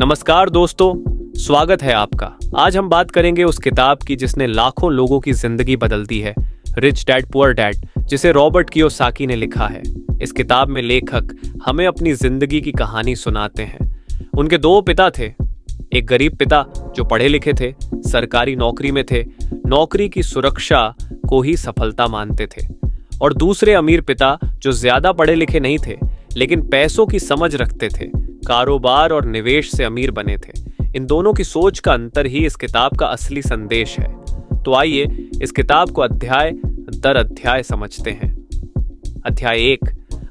नमस्कार दोस्तों, स्वागत है आपका। आज हम बात करेंगे उस किताब की जिसने लाखों लोगों की जिंदगी बदल दी है, रिच डैड पुअर डैड, जिसे रॉबर्ट कियोसाकी ने लिखा है। इस किताब में लेखक हमें अपनी जिंदगी की कहानी सुनाते हैं। उनके दो पिता थे, एक गरीब पिता जो पढ़े लिखे थे, सरकारी नौकरी में थे, नौकरी की सुरक्षा को ही सफलता मानते थे, और दूसरे अमीर पिता जो ज्यादा पढ़े लिखे नहीं थे लेकिन पैसों की समझ रखते थे, कारोबार और निवेश से अमीर बने थे। इन दोनों की सोच का अंतर ही इस किताब का असली संदेश है। तो आइए इस किताब को अध्याय दर अध्याय समझते हैं। अध्याय 1,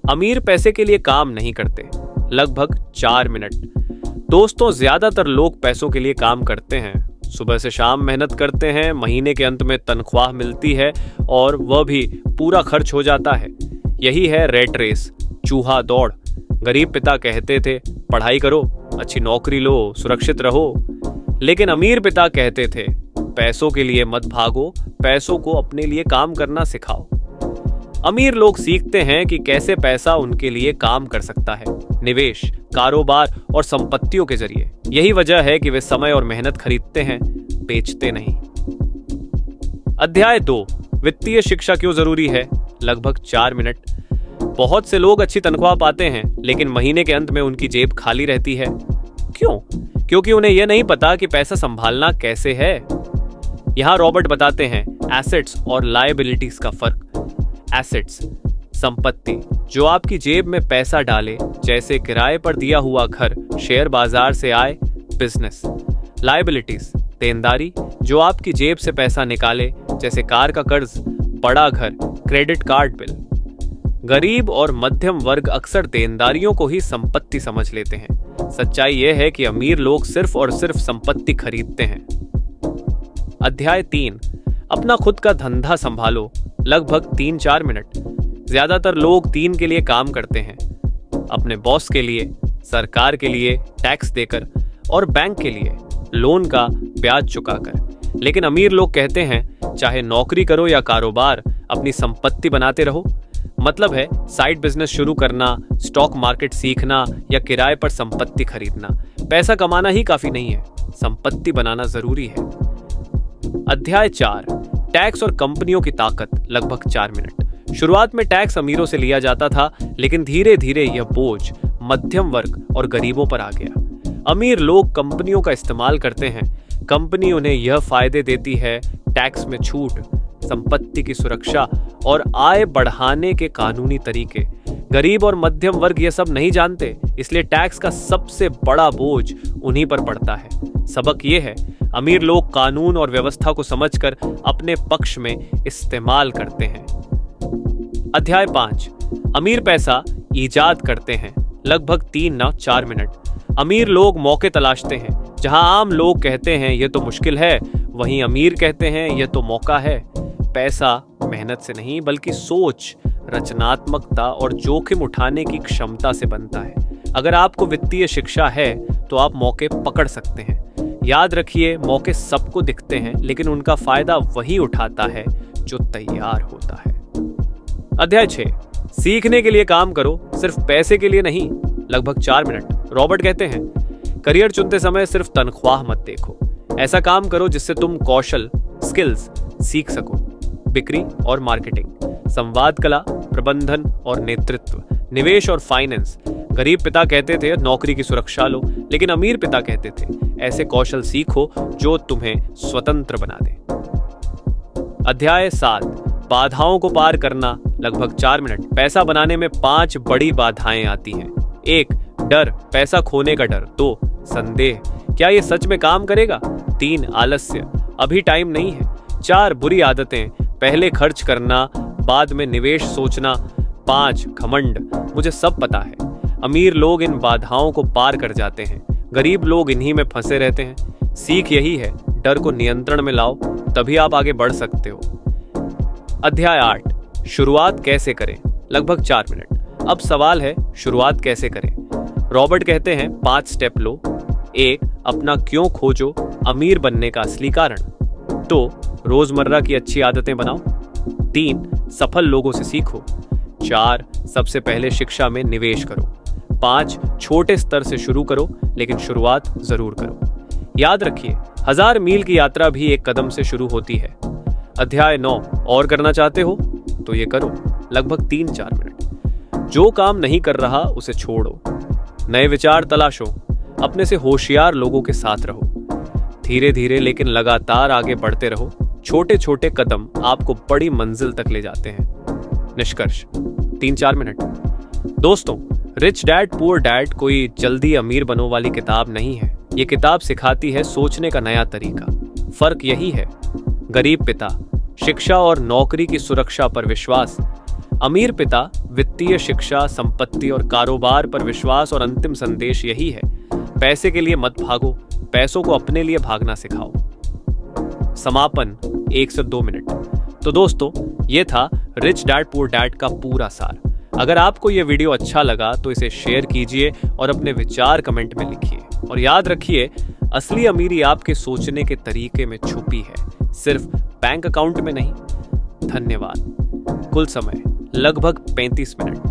अमीर पैसे के लिए काम नहीं करते। लगभग 4 मिनट। दोस्तों, ज्यादातर लोग पैसों के लिए काम करते हैं। सुबह से शाम मेहनत करते हैं, महीने के अंत में तनख्वाह मिलती है और वह भी पूरा खर्च हो जाता है। यही है रेट रेस, चूहा दौड़। गरीब पिता कहते थे पढ़ाई करो, अच्छी नौकरी लो, सुरक्षित रहो। लेकिन अमीर पिता कहते थे पैसों के लिए मत भागो, पैसों को अपने लिए काम करना सिखाओ। अमीर लोग सीखते हैं कि कैसे पैसा उनके लिए काम कर सकता है, निवेश, कारोबार और संपत्तियों के जरिए। यही वजह है कि वे समय और मेहनत खरीदते हैं, बेचते नहीं। अध्याय 2, वित्तीय शिक्षा क्यों जरूरी है। लगभग 4 मिनट। बहुत से लोग अच्छी तनख्वाह पाते हैं लेकिन महीने के अंत में उनकी जेब खाली रहती है। क्यों? क्योंकि उन्हें यह नहीं पता कि पैसा संभालना कैसे है। यहां रॉबर्ट बताते हैं एसेट्स और लायबिलिटीज का फर्क। एसेट्स, संपत्ति जो आपकी जेब में पैसा डाले, जैसे किराए पर दिया हुआ घर, शेयर बाजार से आए, बिजनेस। लायबिलिटीज, देनदारी जो आपकी जेब से पैसा निकाले, जैसे कार का कर्ज, बड़ा घर, क्रेडिट कार्ड बिल। गरीब और मध्यम वर्ग अक्सर देनदारियों को ही संपत्ति समझ लेते हैं। सच्चाई यह है कि अमीर लोग सिर्फ और सिर्फ संपत्ति खरीदते हैं। अध्याय 3, अपना खुद का धंधा संभालो। लगभग 3-4 मिनट। ज्यादातर लोग 3 के लिए काम करते हैं, अपने बॉस के लिए, सरकार के लिए टैक्स देकर, और बैंक के लिए लोन का ब्याज चुकाकर। लेकिन अमीर लोग कहते हैं चाहे नौकरी करो या कारोबार, अपनी संपत्ति बनाते रहो। मतलब है साइड बिजनेस शुरू करना, स्टॉक मार्केट सीखना या किराए पर संपत्ति खरीदना। पैसा कमाना ही काफी नहीं है, संपत्ति बनाना जरूरी है। अध्याय 4, टैक्स और कंपनियों की ताकत। लगभग 4 मिनट। शुरुआत में टैक्स अमीरों से लिया जाता था, लेकिन धीरे धीरे यह बोझ मध्यम वर्ग और गरीबों पर आ गया। अमीर लोग कंपनियों का इस्तेमाल करते हैं। कंपनी उन्हें यह फायदे देती है, टैक्स में छूट, संपत्ति की सुरक्षा और आय बढ़ाने के कानूनी तरीके। गरीब और मध्यम वर्ग ये सब नहीं जानते, इसलिए टैक्स का सबसे बड़ा बोझ उन्हीं पर पड़ता है। सबक ये है, अमीर लोग कानून और व्यवस्था को समझकर अपने पक्ष में इस्तेमाल करते हैं। अध्याय 5, अमीर पैसा ईजाद करते हैं। लगभग 3-4 मिनट। अमीर लोग मौके तलाशते हैं। जहां आम लोग कहते हैं यह तो मुश्किल है, वहीं अमीर कहते हैं यह तो मौका है। पैसा मेहनत से नहीं बल्कि सोच, रचनात्मकता और जोखिम उठाने की क्षमता से बनता है। अगर आपको वित्तीय शिक्षा है तो आप मौके पकड़ सकते हैं। याद रखिए, मौके सबको दिखते हैं लेकिन उनका फायदा वही उठाता है जो तैयार होता है। अध्याय 6, सीखने के लिए काम करो, सिर्फ पैसे के लिए नहीं। लगभग 4 मिनट। रॉबर्ट कहते हैं करियर चुनते समय सिर्फ तनख्वाह मत देखो, ऐसा काम करो जिससे तुम कौशल, स्किल्स सीख सको। बिक्री और मार्केटिंग, संवाद कला, प्रबंधन और नेतृत्व, निवेश और फाइनेंस। गरीब पिता कहते थे नौकरी की सुरक्षा लो, लेकिन अमीर पिता कहते थे ऐसे कौशल सीखो जो तुम्हें स्वतंत्र बना दे। अध्याय 7, बाधाओं को पार करना। लगभग 4 मिनट। पैसा बनाने में 5 बड़ी बाधाएं आती हैं। 1, डर, पैसा खोने का डर। 2, संदेह, क्या ये सच में काम करेगा। 3, आलस्य, अभी टाइम नहीं है। 4, बुरी आदतें, पहले खर्च करना, बाद में निवेश सोचना। 5, घमंड, मुझे सब पता है। अमीर लोग इन बाधाओं को पार कर जाते हैं, गरीब लोग इन्हीं में फंसे रहते हैं। सीख यही है, डर को नियंत्रण में लाओ, तभी आप आगे बढ़ सकते हो। अध्याय 8, शुरुआत कैसे करें। लगभग 4 मिनट। अब सवाल है शुरुआत कैसे करें। रॉबर्ट कहते हैं 5 स्टेप लो। 1, अपना क्यों खोजो, अमीर बनने का असली कारण। 2, रोजमर्रा की अच्छी आदतें बनाओ। 3, सफल लोगों से सीखो। 4, सबसे पहले शिक्षा में निवेश करो। 5 छोटे स्तर से शुरू करो, लेकिन शुरुआत जरूर करो। याद रखिए, 1000 मील की यात्रा भी एक कदम से शुरू होती है। अध्याय 9 और करना चाहते हो तो ये करो, लगभग 3-4 मिनट। जो काम नहीं कर रहा उसे छोड़ो, नए विचार तलाशो, अपने से होशियार लोगों के साथ रहो। धीरे धीरे लेकिन लगातार आगे बढ़ते रहो। छोटे छोटे कदम आपको बड़ी मंजिल तक ले जाते हैं। निष्कर्ष, 3-4 मिनट। दोस्तों, रिच डैड पुअर डैड कोई जल्दी अमीर बनो वाली किताब नहीं है। ये किताब सिखाती है सोचने का नया तरीका। फर्क यही है, गरीब पिता शिक्षा और नौकरी की सुरक्षा पर विश्वास, अमीर पिता वित्तीय शिक्षा, संपत्ति और कारोबार पर विश्वास। और अंतिम संदेश यही है, पैसे के लिए मत भागो, पैसों को अपने लिए भागना सिखाओ। समापन 1 से 2 मिनट। तो दोस्तों, ये था रिच डैड पुअर डैड का पूरा सार। अगर आपको ये वीडियो अच्छा लगा तो इसे शेयर कीजिए और अपने विचार कमेंट में लिखिए। और याद रखिए, असली अमीरी आपके सोचने के तरीके में छुपी है, सिर्फ बैंक अकाउंट में नहीं। धन्यवाद। कुल समय लगभग 35 मिनट।